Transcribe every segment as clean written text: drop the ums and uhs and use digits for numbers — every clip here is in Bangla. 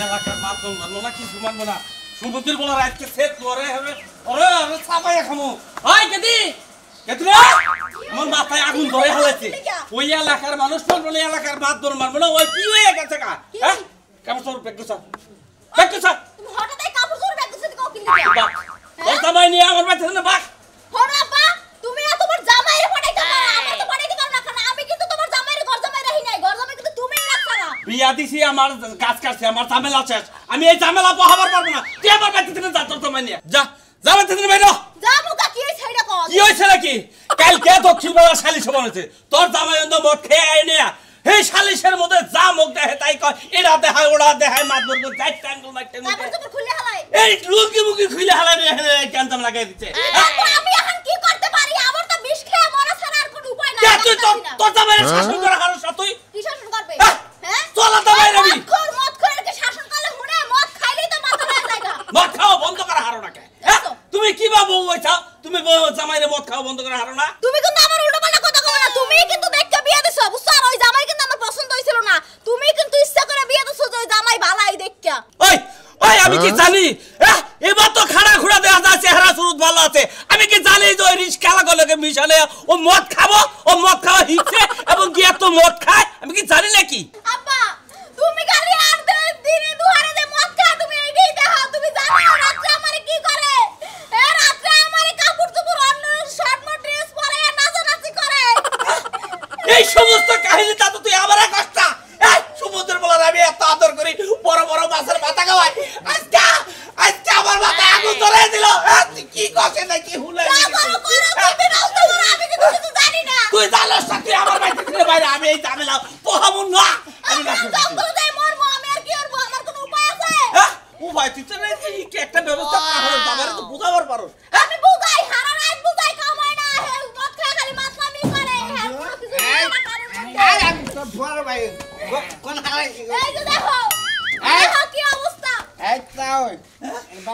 এলাকার মাধ্যম মানবো না কিছু মানবো না সমুদ্রের বলা রাতকে সেট করে হবে ওরে আরে ছাপাই খামো ওই কেদি কেতরে আমার মাথায় আগুন ধরে হয়েছে ওই এলাকার মানুষ মানবো না এলাকার মাধ্যম মানবো না ওই কি হয়ে গেছে কা হ্যাঁ কাপড় চোর ব্যাগ গুছা তুমি হঠাৎ এই কাপড় চোর ব্যাগ গুছা কও কি লিখা ওর জামাই নিয়ে আমার বাড়িতে না বাক হরা আপা তুমি না তোমার জামাইরে পাঠাইতে পারো আমার তো পাঠাইতে পারো না কারণ আমি কিন্তু তোমার জামাইরে ঘর জামাই রাখি নাই ঘর জামাই কিন্তু তুমিই রাখছ না বিয়া দিছি আমার কাজ কাটছে আমার ঝামেলা শেষ আমি এই ঝামেলা বহাবার পারবো না তুই আমার বাড়িতে যা তোর জামাই নিয়ে যা যাবে তুমি বাইরে যা মুকা কি হইছে এটা কও কি হইছে নাকি কাল কে দক্ষিণ বেলা শালিশ বলেছে তোর জামাই অন্ধ মদ খেয়ে আইনে এই শালিশের মধ্যে যা মুখ দেখে তাই কয় এটা দেখায় ওটা দেখায় মাতবর করে যাই টাঙ্গল মারতে তারপর তুমি খুলে হালাই এই লুঙ্গি মুখি খুলে হালাই রে কেনতাম লাগাই দিচ্ছে আমি এখন কি করতে পারি আমার তো বিষ খেয়ে মরা ছাড়া আর কোনো উপায় নাই তুই তোর জামাইরে শাসন করা কারণ তুই কি শাসন করবে হ্যাঁ চলা তো বাইরে আমি মদ করে কি শাসন করলে হুনে মদ খাইলেই তো মাথা হয়ে যায় মদ খাও বন্ধ করা হারো না কে তুমি কি ভাবো হইছা তুমি জামাইরে মদ খাও বন্ধ করা হারো না তুমি কিন্তু আমার উল্টোপাল্টা কথা কও না তুমি কিন্তু দেখতে বিয়ে দিছো বুঝছো আর ওই জামাই কিন্তু আমার পছন্দ হইছিল না তুমি কিন্তু ইচ্ছা করে বিয়ে দিছো যে ওই জামাই ভালাই দেখা ওই ওই আমি কি জানি এবার তো খাড়া খুড়া দেখা যায় চেহারা সুরত ভালো আছে আমি কি জানি যে ওই রিস্কা লাগালে মিশালে ও মদ খাবো ও মদ খাওয়া হিচ্ছে এবং গিয়া তো মদ খায় আমি কি জানি নাকি আব্বা তুমি খালি আর দিনে দুহারে যে মদ খাও তুমি এইটাই দেখো তুমি জানো রাতে আমারে কি করে রাতে আমারে কাপড় চোপড় অন্য শর্ট মো ড্রেস পরে নাচানাচি করে এই সমস্ত কাহিনী তা তো তুই আমারে কষ্টা এই সমুদ্রের বলার আমি এত আদর করি বড় বড় মাছের মাথা খাওয়াই আজকে আমার মাথায় আগুন ধরে দিল তুই কি কষে নাকি হুলে তুই জানোস না তুই আমার বাড়িতে থেকে বাইরে আমি এই ঝামেলা পোহাবো না আমি উপায় তুই তো একটা ব্যবস্থা করা হলো আমার তো বুঝাবার পারো আমি বুঝাই সারা রাত বুঝাই কামাই না মদ খায় খালি মাতলামি করে আমি তো বড় ভাই কোন হালাই এই যে দেখো দেখো কি অবস্থা এই তাও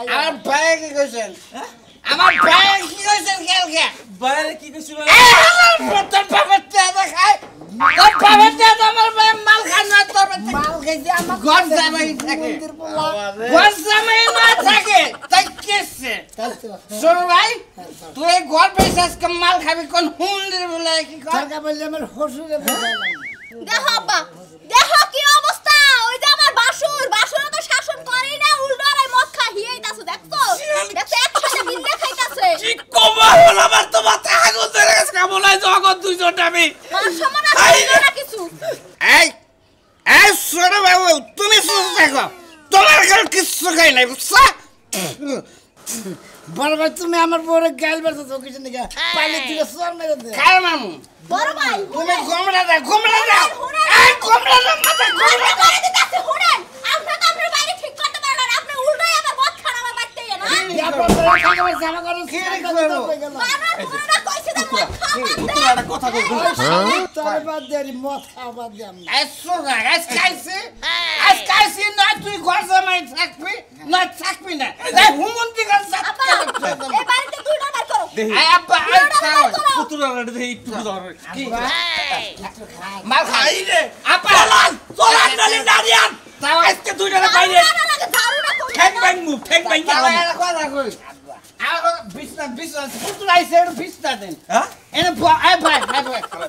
আমার ভাই কি কইছেন আমার ভাই কি কইছেন কালকে বাইরে কি কিছু তোর বাবার দাদা খায় তোর বাবার দাদা আমার ভাই মাল খায় না তোর মাল খাইছে আমার ঘর জামাই থাকে ঘর জামাই না থাকে তাই কেসে শোন ভাই তুই ঘর পেছাস কে মাল খাবি কোন হুন্ডির বলে কি কর টাকা বললে আমার হসুরে বুঝাইলাম দেখো আব্বা দেখো কি অবস্থা ওই যে আমার বাসুর তো শাসন করেই না উল্টো আর মদ খাইয়েইতাছে দেখছো দেখছো একসাথে মিলে খাইতাছে কি কমা হল আমার তো মাথা আগুন ধরে গেছে কেমন হয় জগৎ দুইজন আমি সমান আছে না কিছু এই এই ছোট বাবু তুমি শুনে দেখো তোমার কাছে কিছু খাই নাই বুঝছো বড় ভাই তুমি আমার বড় গাল বেরছো কিছু নাকি পানি থেকে সর মেরে দে খাই মামু বড় ভাই তুমি গোমড়া দাও এই গোমড়া দাও মাথা গোমড়া করে দিতেছে শুনেন আপনি তো আপনার বাইরে ঠিক করতে পারেন না আপনি উল্টোই আমার মদ খান আমার বাড়িতে না ব্যাপার করে খাবার জামা করে খেয়ে করবো বাবা কইছে না মদ খাওয়া তোর একটা কথা কই তোর বাদ দে মদ খাবার দাম এসোরা আজ কাইছে না তুই ঘর জামাই থাকবি না থাকবি না এই হুমন্তি গাছ আপা এই বাড়িতে দুইটা বার করো এই আব্বা আই খাও পুতুরা রে দেই একটু ধর কি মাল খাই রে আপা চলান নালি নারিয়ান তাও আজকে দুইটা বাইরে ঝাড়ু না কোন ঠ্যাং ব্যাং তাও গেলাম এর কথা কই আর বিছনা পুতুল আইছে বিছনা দেন হ্যাঁ এনে ভাই ভাই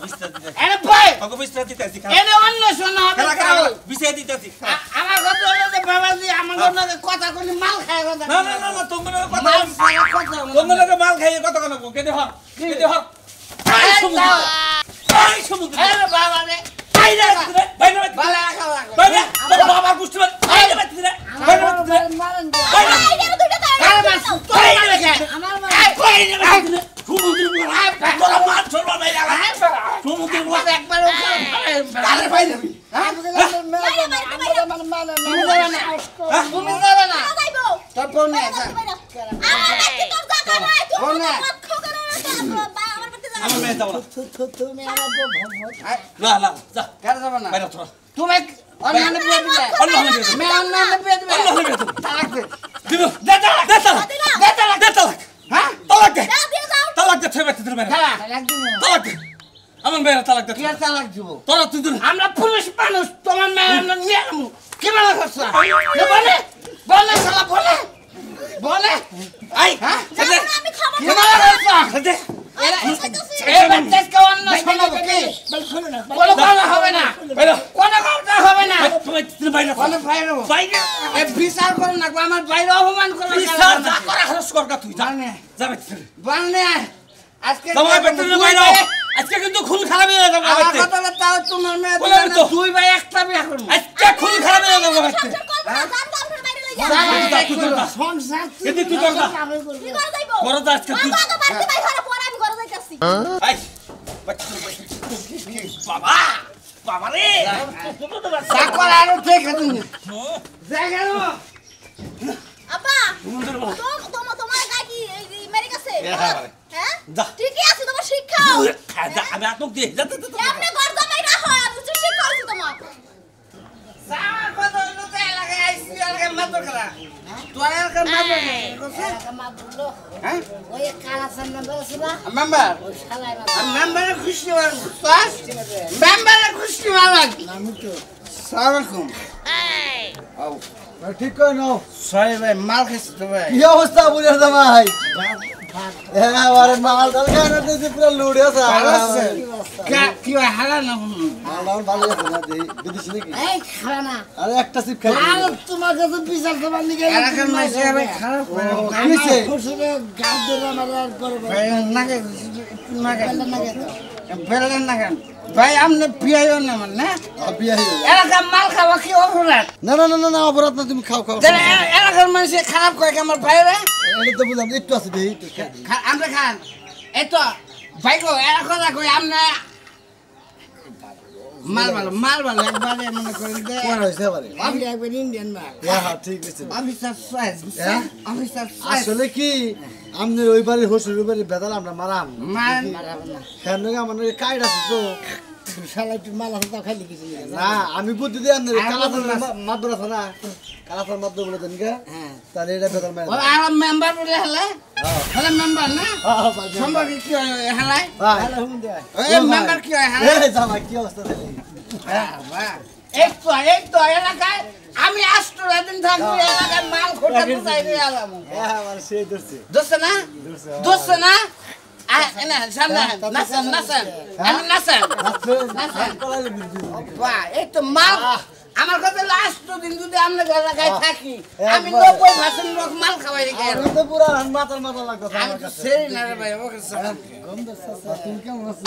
বিস্তার দিতে এনে ভাই ওকে বিস্তার দিতেছি এনে অন্য শোনা হবে বিস্তার দিতেছি আমার কথা হলো যে বাবাজি আমার কথা কইলে মাল খায় কথা না তোমার কথা মাল খায় কথা তোমার লগে মাল খাইয়ে কথা কেন কেটে হর এই সমুদ্র এ বাবা রে বাইরে বাইরে বালা খাওয়া বাইরে তোর বাবা গুষ্টি বাইরে বাইরে বাইরে মারেন বাইরে দুইটা দাও কার মাস তোর মারে খায় আমার বাইরে সমুদ্র তোর মাছ ছড়বা বাইরে সমুদ্র একবার বাইরে বাইরে তুমি যাবে না যাইবো তোর ফোন নিয়ে আমার বাড়িতে তোর জায়গা নাই তুই মদ খাও করে আমার বাড়িতে যাও আমার মেয়ে যাও তুমি আমার না যা কার যাবে না বাইরে তোরা তুমি অন্য বিয়ে দিবে অন্য বিয়ে মে অন্য বিয়ে দিবে অন্য বিয়ে দিবে তালাক দে দিব দে তালাক হ্যাঁ তালাক দে দাও দিয়ে যাও তালাক দে ছেড়ে দিতে মেরে তালাক দিন তালাক দে আমার মেয়ের তালাক দে কি তালাক দিব তোরা তুই আমরা পুলিশ মানুষ তোমার মেয়ে আমরা নিয়ে নেবো কি মালা করছ বলে শালা বলে আই হ্যাঁ আমি খাবার কি মালা করছ এবার তেজকে অন্য শোনাবো কি বলো কোনো হবে না কোনো কথা হবে না বাইরে কোনো বাইরে বাইরে এ বিচার করো না আমার বাইরে অপমান করো বিচার যা করা হারস কর তুই যা জানে যা বানে আজকে তোমার বেতনে বাইরে আজকে কিন্তু খুন খারাপ হয়ে যাবে আমার কথা তাও তোমার মেয়ে বলে তো। দুই ভাই একটা বিয়ে করব আজকে খুন খারাপ হয়ে যাবে আজকে সংসার কিন্তু তুই কর না কি করে যাইবো করো তো আজকে তুই বাবা বাড়ি ভাই ঘরে পড়া আমি ঘরে যাইতাছি আই বাবা বাবা রে চাকর আরো দেখে তুমি দেখে না আপা তোমার গায় কি মেরে গেছে হ্যাঁ যা। ঠিকই আছে তোমার শিক্ষা আমি আতক দিয়ে যা এমনি ঘর জামাই না হয় আর উচ্চ শিক্ষা আছে তোমার সামার কথা হলো তো এলাকায় আইসি এলাকায় মাত্র করা তোর এলাকার মাত্র হ্যাঁ ওই কালাসান নাম্বার আছে না মেম্বার ওই শালায় না মেম্বারে খুশি হওয়ার পাস মেম্বারে খুশি হওয়ার আমি তো সালামালাইকুম ঠিক করে নাও সরি ভাই মাল খাইছি তো ভাই কি অবস্থা বুঝে জামাই হ্যাঁ আরে মাল ডাল খানা দিয়েছে পুরো লুড়ে আছে কি ভাই হারা না মাল ভালো আছে না দেই বিদেশি নাকি এই খালা না আরে একটা সিপ খাই আর তোমার কাছে বিচার দেবার নিকে এলাকার মাইসে ভাই খারাপ কিছে খুশিতে গাছ ধরে আমার আর করে ভাই নাগে নাগে লাগে তো বেলেন নাগে ভাই আপনি পিয়াইও না মানে বিয়া হয়ে গেল এলাকার মাল খাওয়া কি অপরাধ না না না না না অপরাধ না তুমি খাও খাও তাহলে এলাকার মানুষে খারাপ করে কি আমার ভাইরা এটা তো বুঝলাম একটু আছে দেই একটু খাই। আমরা খান এই তো ভাই গো এলাকা কই আমরা মাল ভালো একবারে মনে করেন যে কোন হইছে বারে আমি একবার ইন্ডিয়ান মা হ্যাঁ ঠিক আছে অফিসার সাইজ হ্যাঁ? অফিসার সাইজ আসলে কি আমনে ওই বাড়ি হোসের ওই বাড়ি বেদাল আমরা মারাম মান কেন আমার কাইড আছে তো শালা একটু মাল আছে তাও খাইলে কিছু নেই না আমি বুদ্ধি দিয়ে আপনার কালাফল মাদ্দর আছে না কালাফল মাদ্দর বলে দেন কে হ্যাঁ তাহলে এটা বেদাল মারা ও আর মেম্বার বলে হলে হলে মেম্বার না সম্পর্কে কি হয় হলে শালা হুম দে এই মেম্বার কি হয় হলে এই জামা কি অবস্থা দেখি এই তো এলাকায় আমি আষ্টরা দিন থাকবো এলাকায় মাল খোটা কোথায় দিয়ে আলাম হ্যাঁ আমার সেই ধরছে দোস্ত না দোস্ত না না সামনে নাসেন নাসেন আমি নাসেন নাসেন কলাইলে বিরদি বাহ এই তো মাল আমার কাছে লাস্ট দিন যদি আমরা এলাকায় থাকি আমি 90% লোক মাল খাওয়াই রেখে আমি তো পুরা মাথার মাথা লাগতো আমি তো সেই না রে ভাই ওকে গন্ধ সাসা তুমি কেমন আছো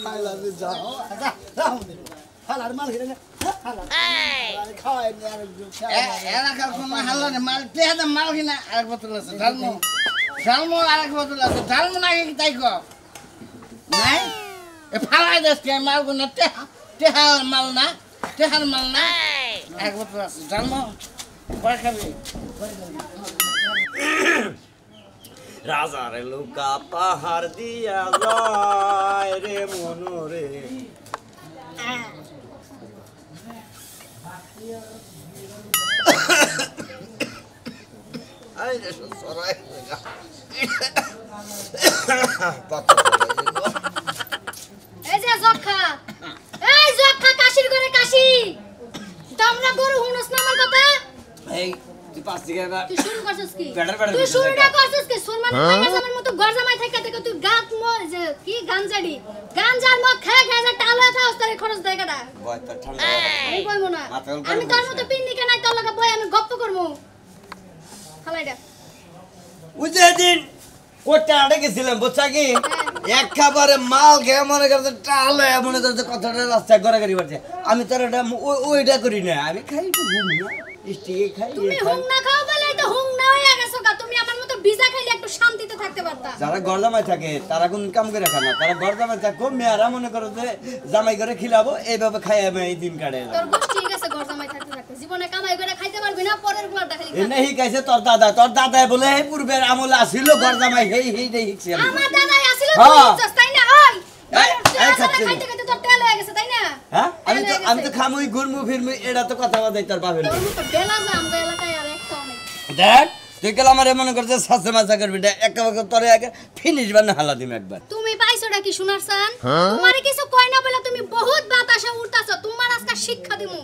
আই লাভ ইউ যা শালার মাল খেলে না শালা আরে খাওয়াই নি আর এলাকার কোনো হাল্লা নেই মাল টেহাতে মাল কিনা আরেক বোতল আছে ডালমো আরেক বোতল আছে ডালমো নাকি কি তাই কো নাই এ ফালাই দেশকে মাল গুনা টেহার মাল না এক বোতল আছে ডালমো পরে খাবি রাজার লুকা পাহাড় দিয়া যায় রে মনোরে আই রে সরাই এই যে জখা কাশির ঘরে কাশি তোমরা গরু হুনস না আমার কথা এই তুই পাঁচ দিকে না তুই শুরু করছিস কি বেটার তুই শুরুটা করছিস কি সুরমান পাইয়াসামের মতো ঘর জামাই থেকে থেকে তুই গাত যে কি গাঞ্জার মদ খেয়ে যে টালা থাও তোর খরচ দেয় কাটা ভয় তো ঠান্ডা আমি কইবো না মাথা গরম আমি তোর মতো পিন্নি কে নাই তোর লগে বই আমি গপ্প করবো খালাইডা বুঝে দিন কোটা আড়ে গেছিলাম বুঝছা কি এক খাবারে মাল খেয়ে মনে করছে টালে মনে করছে কথাটা রাস্তায় ঘরে গাড়ি বাড়ছে আমি তার ওটা ওইটা করি না আমি খাই একটু ঘুম না স্টিকে খাই তুমি হুং না খাও বলে তো হুং না হয়ে গেছো গা তুমি আমার মতো ভিজা খাইলে একটু শান্তিতে থাকতে পারতা যারা ঘর জামাই থাকে তারা কোন কাম করে খায় না তারা ঘর জামাই থাকো মেয়েরা মনে করো যে জামাই করে খিলাবো এইভাবে খাই আমি এই দিন কাটে তোর গোষ্ঠী ঠিক আছে ঘর জামাই থাকতে থাকতে জীবনে কামাই করে খাইতে পারবি না পরের গুলাটা খালি এনে শিকাইছে তোর দাদা বলে এই পূর্বের আমলে আসিল ঘর জামাই হেই শিখছি আমি আমার দাদাই আছিল হ্যাঁ। তুই বুঝছস তাই না ওই এই খাচ্ছি না। খাইতে খাইতে তোর তেল হয়ে গেছে তাই না হ্যাঁ আমি তো খামুই ঘুরমু ফিরমু এটা তো কথা বাদাই তোর বাপের তোর মতো বেলা যা আমরা এলাকায় আর একটা অনেক দেখ তুই গেলে আমার মনে করছে সাসে মাসা করবি একটা বছর তোরে আগে ফিনিশ বানা হালা দিম একবার তুমি পাইছোটা কি শোনার সান তোমারে কিছু কয় না বলে তুমি বহুত বাতাসে উড়তাছো তোমার আজকে শিক্ষা দিমু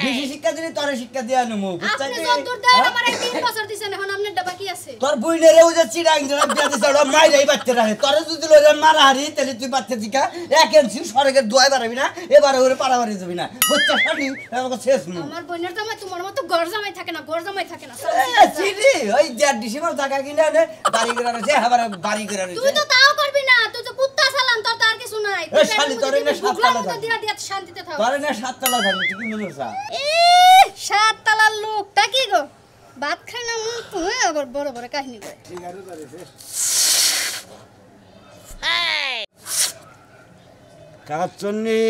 বেশি শিক্ষা দিলে তোরে শিক্ষা দিয়া নমু বুঝছা আপনি কি যতদূর দেন আমার 3 বছর দিছেন এখন আপনারটা বাকি আছে তোর বইনেরে ওই যে চিড়াং জনা বিয়া দিছ ওরা মাইরাই বাচ্চা রাখে তোরে যদি লইলে মারা হারি তাহলে তুই বাচ্চা দিকা এক ইঞ্চি সরকের দোয়াই বাড়াবি না এবারে ওরে পাড়াবাড়ি যাবি না বুঝছা শাড়ি আমাকে শেষ নু আমার বোনের জামাই তোমার মতো ঘর জামাই থাকে না ঘর জামাই থাকে না চিড়ি ওই দেড় ডিসেম্বর টাকা কিনে নে বাড়ি করে রয়েছে আবার বাড়ি করে তুই রয়েছে তো তাও করবি না তুই তো কুত্তা চালান তোর তো আর কিছু নাই এ শালি তোরে না সাততলা থাক দিয়া দিয়া শান্তিতে থাক তোরে না সাততলা থাকবি তুই কি মনে হচ্ছে সাত তালার লোকটা কি গো ভাত খায় না আবার বড় বড় কাহিনী করে কাচন্নি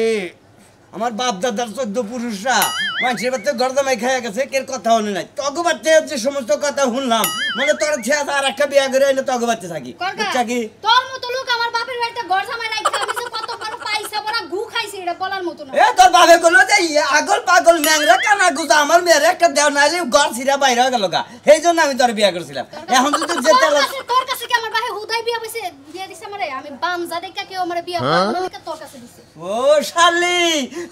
আমার বাপ দাদার 14 পুরুষরা মানুষের বাচ্চা গর্দামাই খাইয়া গেছে কের কথা হনে নাই তগো বাচ্চা যে সমস্ত কথা শুনলাম মানে তোর ছেলে আর একটা বিয়া করে এনে তগো বাচ্চা থাকি বুঝছা কি তোর মতো লোক আমার বাপের বাড়িতে ঘর জামাই রাখছে আমি যে কত বড় পাইছা বড় গু খাইছি এটা বলার মতো না এ তোর বাপে কইলো যে আগল পাগল ন্যাংরা কানা গুজা আমার মেয়ের একটা দেও নাইলে ঘর ছিড়া বাইরে হয়ে গেল গা সেই জন্য আমি তোর বিয়া করেছিলাম এখন যদি যেতে তোর কাছে কি আমার ভাই হুদাই বিয়া বসে বিয়া দিছে আমারে আমি বানজা দেখা কেউ আমারে বিয়া করে তোর কাছে দিছে ও শালি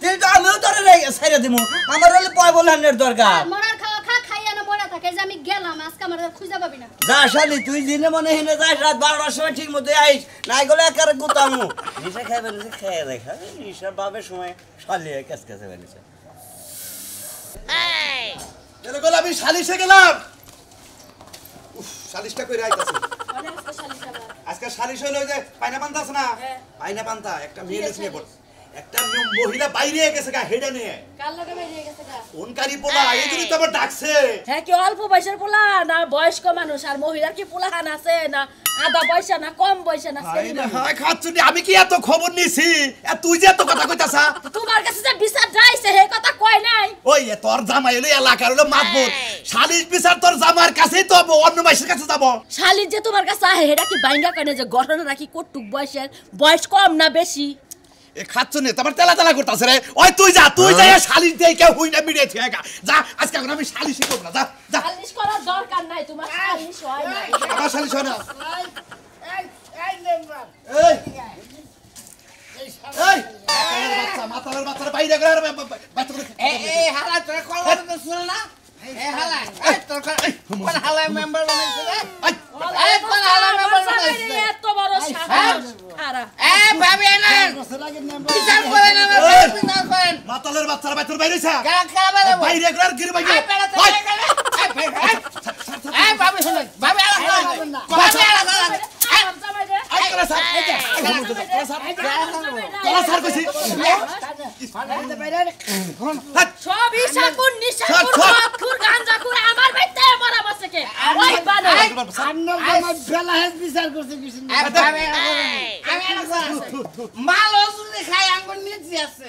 তুই তো আমিও তোরে ছাইরা দিমু আমার হলে পয় বলহানের দরকার মরার খাওয়া খাইয়া না মরা থাকে যে আমি গেলাম আজকে আমার খুঁজে পাবি না যা শালি তুই দিনে মনে হিনে যাস রাত 12টার সময় ঠিক মতো আইস নাই গলে একারে গুতামু নিশা খাইবে না খেয়ে দেখা নিশা বাবের সময় শালি কাজ কাছে বানিছে এরকম আমি সালিশে গেলাম সালিশটা কইরা আইতাছি আজকে সালিশ হইলো যে পায়না পান্তা আছে না পায়না পান্তা একটা মেয়ে নিয়ে বল একটা মহিলা বাইরে গেছে গা হেডে নিয়ে কাল লগে বাইরে গেছে গা কোনকারি পোলা এই জন্য তো আবার ডাকছে হ্যাঁ কি অল্প বয়সের পোলা না বয়স্ক মানুষ আর মহিলার কি পোলাহান আছে না আধা বয়সা না কম বয়সা না হাই খাচ্ছুনি আমি কি এত খবর নিছি তুই যে এত কথা কইতাছা তোমার কাছে যে বিচার যাইছে হে কথা কয় নাই ওই তোর জামাই হলো এলাকার হলো মাতবর সালিশ বিচার তোর জামার কাছেই তো অন্য মাইসের কাছে যাব শালির যে তোমার কাছে আহে হেডা কি বাইঙ্গা কানে যে ঘটনা রাখি কটুক বয়সের বয়স কম না বেশি এ খাচ্ছুনি তোমার তেলা তেলা করতাছে রে ওই তুই যা সালিশ দিয়ে কেউ হই না মিডিয়ে থেকে যা আজকে এখন আমি সালিশই করব না যা যা শালিশ করার দরকার নাই তোমার শালিশ হয় না আমার সালিশ হয় না এই বাচ্চা মাতালের বাচ্চারা বাইরে করে বাচ্চা করে এই হালা তোর কল তো শুন না এই হালা এই তোর কোন হালা মেম্বার বানাইছে রে এই কোন হালা মেম্বার বানাইছে এত বড় সাহস আরা এই ভাবি না বিচার করেন না বিচার করেন মাতালের বাচ্চারা বাইরে বাইরে হইছে গান খাবার বাইরে করে গির বাইরে এই ভাবি শুন ভাবি আলা ভাবি আলা আই করে স্যার কলা স্যার কইছি সব ইশাকুন নিশাকুন খুর গাঞ্জা খুর আমার বাইতে মরা বসে কে ওই বানো সামনে আমার ফেলা হেস বিচার করতে কিছু না ভাবি আমি আলা মাল ওজুলে খাই আঙ্গুর নিচে আছে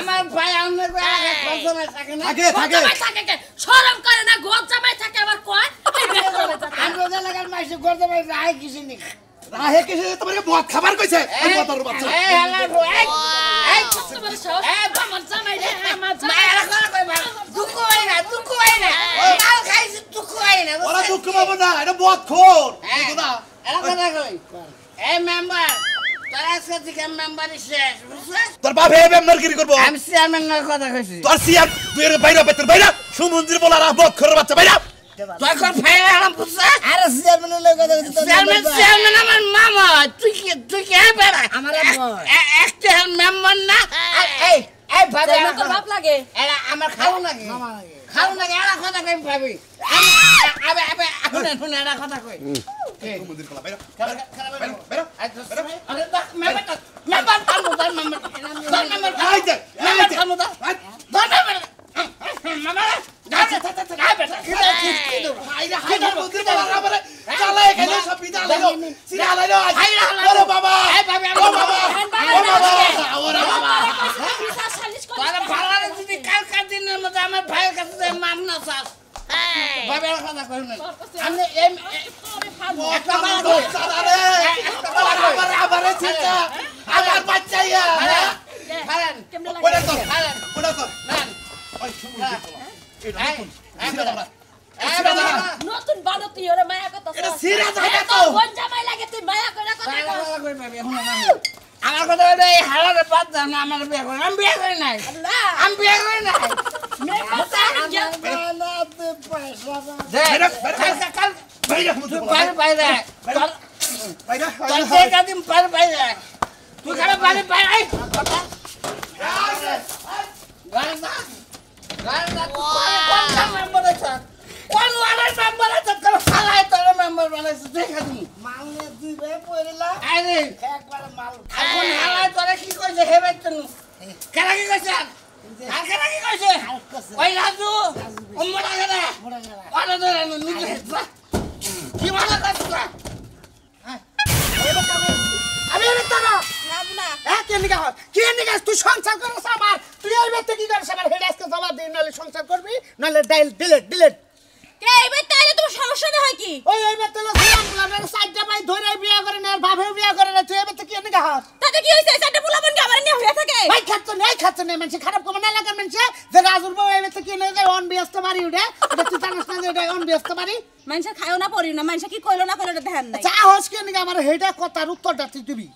আমার ভাই আমনে কই আগে কসমে থাকে না থাকে থাকে শরম করে না গোল জামাই থাকে আবার কয় আমরা এলাকার মাইসে করতে পারি রায় কিছু নেই রাহে কিছু তোমাকে মদ খাবার কইছে ওই মাতালের বাচ্চা এই হালা এই তোমার সাহস আমার জামাই রে আমার মায়ের কথা কই ভাই দুঃখ হয় না মাল খাইছি দুঃখ হয় না ওরা দুঃখ পাবো না এটা মদ খোর বুঝো না এরা কথা কই এই মেম্বার তোর আজকে থেকে মেম্বারই শেষ বুঝছিস তোর বাপ হে মেম্বার কি করব আমি চেয়ারম্যানের কথা কইছি তোর সিএম তুই এর বাইরে বেতর বাইরে সুমন্দির বলার মদ খোর বাচ্চা বাইরে তুই কোন ফাইল আরাম বুঝছিস আরে চেয়ারম্যানের লগে কথা কইছিস চেয়ারম্যান আমার মামা তুই কি বেড়া আমার একটা মেম্বার না এই ভাবি তোর বাপ লাগে এরা আমার খাও নাকি খাও নাকি এরা কথা কই ভাবি আবে শুনে এরা কথা কই সুমন্দির বলা বাইরে মেম্বার খামু তার মেম্বার এই যে খামু তার মামা আইরা হাইরা মন্দির বলার আমারে চালায় গেল সব বিদা লাগলো সিরা লাইলো ওরে বাবা ও বাবা ওরে বাবা বিচার শালিশ করে তোরা ভাড়ারে যদি কালকার দিনের মধ্যে আমার ভাইয়ের কাছে যে মাপ না চাস ভাবে কথা কই না আমি একটা বার কই সারারে আমারে চিন্তা আমার বাচ্চাইয়া ফারেন কেমনে লাগে ওরে তো ফারেন ওরে তো নান ওই সুমন্দির বলা এটা কোন নতুন বানো তুই ওরে মায়া কথা এটা সিরা জায়গা তো কোন জামাই লাগে তুই মায়া করে কথা কস আমার কথা হলো এই হালারে বাদ দাও না আমার বিয়ে করে আমি বিয়ে করি নাই আল্লাহ আমি বিয়ে করি নাই বানাতে পয়সা না বাইরে কাল বাইরে বাইরে বাইরে বাইরে তোর থেকে দিন বাইরে বাইরে তুই খাবে বাইরে বাইরে গানা গানা কোন মেম্বার আছে কোন ওয়ার্ডের মেম্বার আছে তোর খালাই তোর মেম্বার বানাইছে দেখা দিন মালনে দিবে পড়লা আরে একবার মাল এখন খালাই তোরে কি কইছে হেবে তুমি কেন কি কইছে আর কেন কি কইছে ওই রাজু উম্মড়া গেলা মোড়া গেলা ওরে ধরে নিজে কি মনে করছিস আমি এর তারা লাভ না কে নিগা কি নিগা তুই সংসার করছ আমার তুই এই বেতে কি করছ আমার হেড আজকে জবাব দিই নালে সংসার করবি নালে ডাইল ডিলিট কে এইবার তাইলে তোমার সমস্যাটা হয় কি ওই এই বেতে লো আমার সাইডটা ভাই ধরে বিয়া করে না ভাবে বিয়া করে না তুই এই বেতে কি নিগা তাতে কি হইছে চারটা পোলাপন কি আমার নিয়ে হইয়া থাকে ভাই খাচ্ছ না মানুষ খারাপ কম না লাগার মানুষ যে রাজুর বউ এই বেতে কি না যায় অন ব্যস্ত মারি উঠে এটা তুই জানিস না যে এটা অন ব্যস্ত মারি মানুষ খায়ও না পড়িও না মানুষ কি কইলো না কইলো ধ্যান নাই আচ্ছা আহস কি নিগা আমার হেডা কথার উত্তরটা তুই দিবি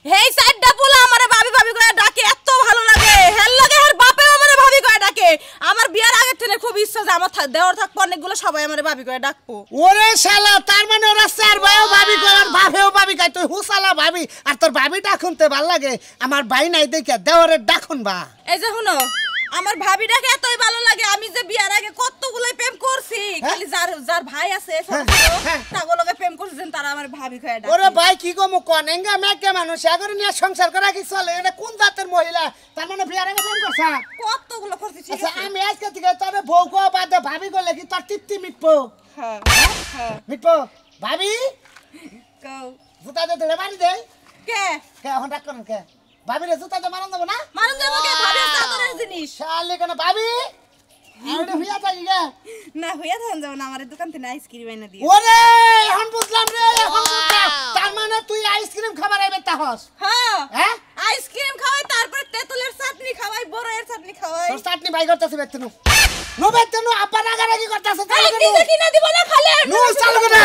হেই চারটা পোলা আমারে ভাবি ভাবি করে ডাকে এত ভালো লাগে হেল লাগে আর বাপেও আমারে ভাবি করে ডাকে আমার বিয়ার আগে থেকে খুব ইচ্ছা যে আমার দেওয়ার থাকবো অনেকগুলো সবাই আমারে ভাবি করে ডাকবো ওরে শালা তার মানে ওরা চার ভাইও ভাবি করে আর বাপেও ভাবি কয় তুই হুসালা ভাবি আর তোর ভাবি ডাকুনতে ভাল লাগে আমার ভাই নাই দেখে দেওয়ারে ডাকুন বা এই যে শুনো আমার ভাবিটাকে এতই ভালো লাগে আমি যে বিয়ার আগে কতগুলো প্রেম করছি খালি যার যার ভাই আছে তাগুলোকে প্রেম করছেন তারা আমার ভাবি করে ডাকে ওরে ভাই কি গো মু কনেঙ্গা মেকে মানুষ আগরে নিয়ে সংসার করা কি চলে এটা কোন জাতের মহিলা তার মানে বিয়ার আগে প্রেম করছ কতগুলো করছি ঠিক আচ্ছা আছে আমি আজকে থেকে তোর বউ কো বাদে ভাবি গলে কি তোর তৃপ্তি মিটবো হ্যাঁ হ্যাঁ মিটবো ভাবি কও জুতা দে ধরে বাড়ি দে কে কে এখন ডাক করেন কে ভাবি রে জুতা দে মারন দেব না মানুষ যাবো কে ভাবি সাদরের জিনিস শালে কেন ভাবি আরে ভিয়া থাকি গে না হইয়া থান যাও না আমার দোকান থেকে আইসক্রিম এনে দিও ওরে এখন বুঝলাম রে এখন বুঝলাম তার মানে তুই আইসক্রিম খাবার আইবে তাহস হ্যাঁ হ্যাঁ আইসক্রিম খাওয়াই তারপরে তেঁতুলের চাটনি খাওয়াই বড়ের চাটনি খাওয়াই তোর চাটনি বাই করতেছিস বেতনু নো বেতনু আপা রাগারাগি করতেছিস এই দিতে কিনা দিব না খালে নো চালু করে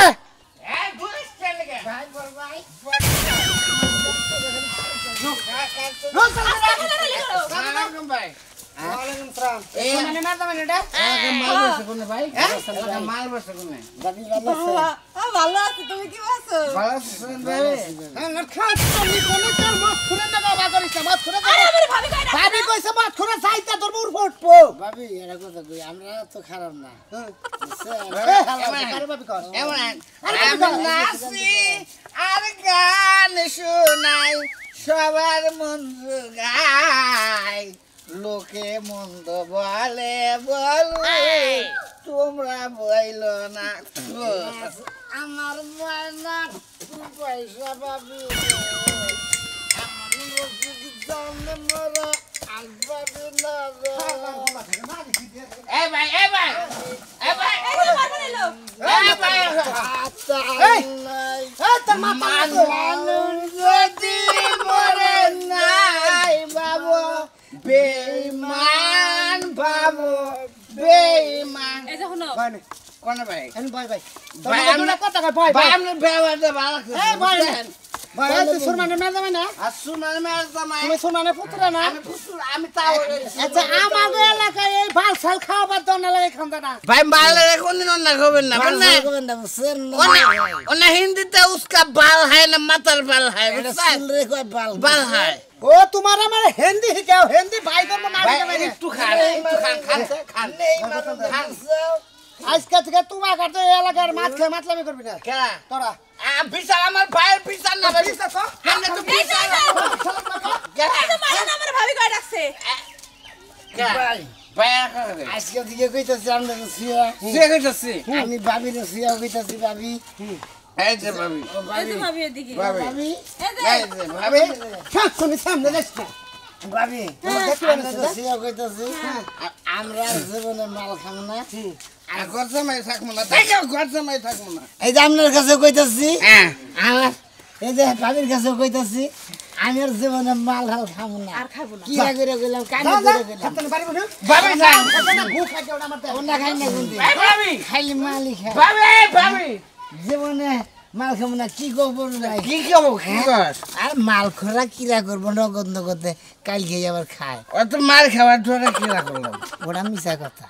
এই দুই স্টাইল গে ভাই বল ভাই নো চালু করে সালাম ভাই ওয়ালাইকুম সালাম এই মানে না মানে এটা মাল বসে কোনে ভাই মাল বসে কোনে দাদি ভালো আছে ভালো আছি তুমি কি আছো ভালো আছেন ভাই না খাস তুমি কোন কার মত খুলে না বাবা করিস না মত খুলে আরে আমার ভাবি কই ডাকে ভাবি কইছে মত খুলে যাইতা তোর মুর ফুটবো ভাবি এরা কথা কই আমরা তো খারাপ না আরে ভাবি কর এমন আমি নাচি আর গান শোনাই সবার মন গায় লোকে মন্দ বলে বলে তোমরা বইল না আমার ময়না পয়সা পাবি জানে মরা আসবাবি না এই ভাই এই ভাই এই ভাই এই যে মারবো নিলো এই ভাই তোর মানুষ যদি মরে নাই বাবু বেঈমান বাবু বেঈমান এই যে শুনো কোন ভাই এন ভাই ভাই ভাই, তোর কথা কই ভাই ভাই ভাই আপনি ব্যবহারটা ভালো এই ভাই করছেন ভাই তুই সুরমানে না যাবে না আর সুমান মেয়ের জামাই তুমি সুরমানে পুত্র না আমি ফুসুর আমি তাও আচ্ছা আমাদের এলাকায় এই ভাল সাল খাওয়াবার জন্য লাগে খান্দাটা ভাই বালে কোনদিন অন্য খাবেন না করবেন না বুঝছেন ওনা হিন্দিতে উসকা বাল হয় না মাথার বাল হয় এটা বুঝছেন শুন রে কয় বাল বাল হয় ও তোমার আমার হিন্দি শিখাও হিন্দি ভাই করবো না ভাই শিখাবে না। একটু খান খান আজকে থেকে তোমার কাছে এই এলাকার মাছ খেয়ে মাতলামি করবি না কেরা তোরা বিচার আমার ভাইয়ের বিচার না ভাই বিশ্বাস কর। আমরা তো বিচার কেরা এই যে মারো না আমার ভাবি কই ডাকছে কেরা ভাই ভাই আজকে দিকে কইতাছি আমরা তো সিয়া সে কইতাছি আমি ভাবি রে সিয়া কইতাছি ভাবি এই যে ভাবি এই যে ভাবি এদিকে ভাবি ভাবি এই যে এই যে ভাবি শুনি সামনে যাস না ভাবি দেখতে আমরা তো সিয়া কইতাছি আমরা জীবনে মাল খাম না আর ঘর জামাই থাকবো না তাই ঘর জামাই থাকবো না এই যে আপনার কাছে কইতাছি হ্যাঁ আমার এই যে ভাবির কাছে কইতাছি আমি আর জীবনে মাল হাল খাম না আর খাবো না কি করে কইলাম কানে যা করে কইলাম হাতনে পারিব না ভাবি যান হাতনে ভুক খাইতে ওটা আমার দেখ ওনা খাই না কোনদিন এই ভাবি খাইলি মালই খাই ভাবি ভাবি জীবনে মাল খাবো না কি করবো ভাই কি খাবো কি কর আর মাল খোরা কিরা করবো নগদ নগদে কালকে আবার খায় অত মার খাবার তোরা কি না করলাম ওটা মিশা কথা